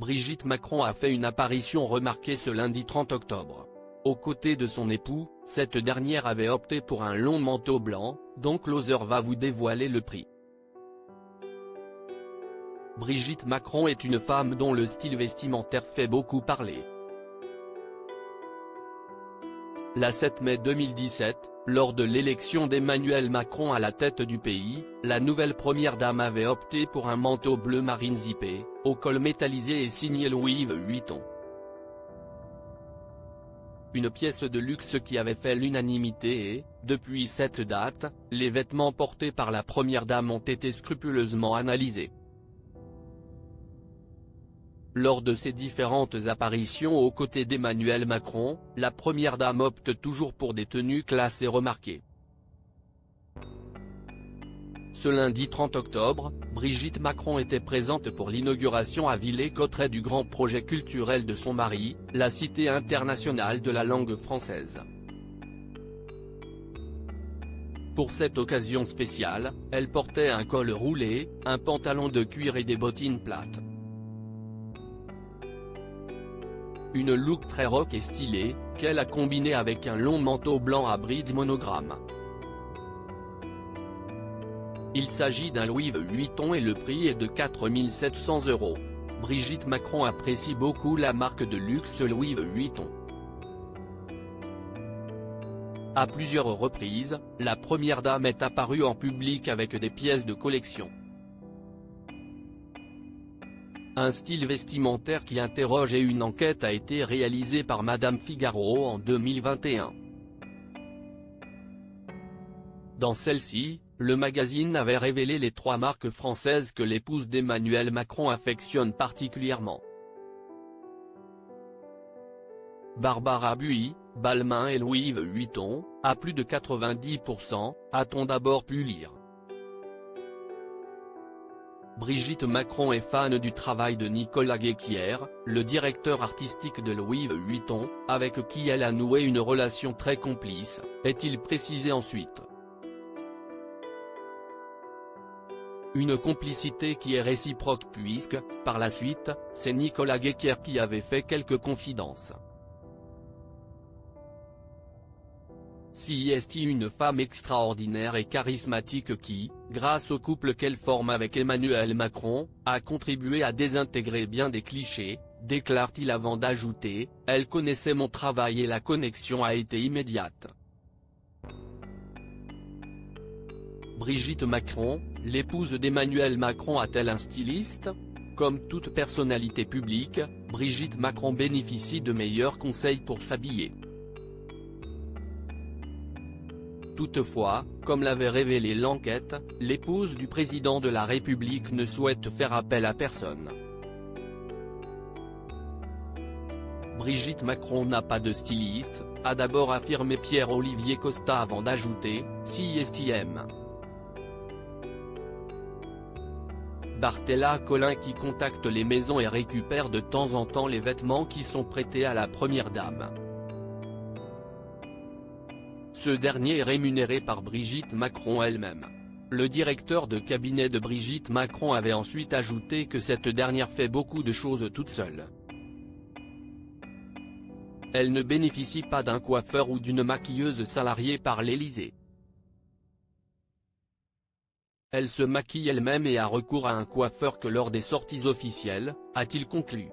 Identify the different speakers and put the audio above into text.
Speaker 1: Brigitte Macron a fait une apparition remarquée ce lundi 30 octobre. Aux côtés de son époux, cette dernière avait opté pour un long manteau blanc, dont Closer va vous dévoiler le prix. Brigitte Macron est une femme dont le style vestimentaire fait beaucoup parler. Le 7 mai 2017, lors de l'élection d'Emmanuel Macron à la tête du pays, la nouvelle première dame avait opté pour un manteau bleu marine zippé, au col métallisé et signé Louis Vuitton. Une pièce de luxe qui avait fait l'unanimité et, depuis cette date, les vêtements portés par la première dame ont été scrupuleusement analysés. Lors de ses différentes apparitions aux côtés d'Emmanuel Macron, la première dame opte toujours pour des tenues classe et remarquées. Ce lundi 30 octobre, Brigitte Macron était présente pour l'inauguration à Villers-Cotterêts du grand projet culturel de son mari, la Cité internationale de la langue française. Pour cette occasion spéciale, elle portait un col roulé, un pantalon de cuir et des bottines plates. Une look très rock et stylée, qu'elle a combiné avec un long manteau blanc à bride monogramme. Il s'agit d'un Louis Vuitton et le prix est de 4 700 €. Brigitte Macron apprécie beaucoup la marque de luxe Louis Vuitton. À plusieurs reprises, la première dame est apparue en public avec des pièces de collection. Un style vestimentaire qui interroge et une enquête a été réalisée par Madame Figaro en 2021. Dans celle-ci, le magazine avait révélé les 3 marques françaises que l'épouse d'Emmanuel Macron affectionne particulièrement. Barbara Buis, Balmain et Louis Vuitton, à plus de 90%, a-t-on d'abord pu lire. Brigitte Macron est fan du travail de Nicolas Guéquier, le directeur artistique de Louis Vuitton, avec qui elle a noué une relation très complice, est-il précisé ensuite. Une complicité qui est réciproque puisque, par la suite, c'est Nicolas Guéquier qui avait fait quelques confidences. Si est une femme extraordinaire et charismatique qui, grâce au couple qu'elle forme avec Emmanuel Macron, a contribué à désintégrer bien des clichés, déclare-t-il avant d'ajouter, « Elle connaissait mon travail et la connexion a été immédiate ». Brigitte Macron, l'épouse d'Emmanuel Macron a-t-elle un styliste? Comme toute personnalité publique, Brigitte Macron bénéficie de meilleurs conseils pour s'habiller. Toutefois, comme l'avait révélé l'enquête, l'épouse du président de la République ne souhaite faire appel à personne. Brigitte Macron n'a pas de styliste, a d'abord affirmé Pierre-Olivier Costa avant d'ajouter, si estime. Barthella Collin qui contacte les maisons et récupère de temps en temps les vêtements qui sont prêtés à la première dame. Ce dernier est rémunéré par Brigitte Macron elle-même. Le directeur de cabinet de Brigitte Macron avait ensuite ajouté que cette dernière fait beaucoup de choses toute seule. Elle ne bénéficie pas d'un coiffeur ou d'une maquilleuse salariée par l'Élysée. Elle se maquille elle-même et a recours à un coiffeur que lors des sorties officielles, a-t-il conclu.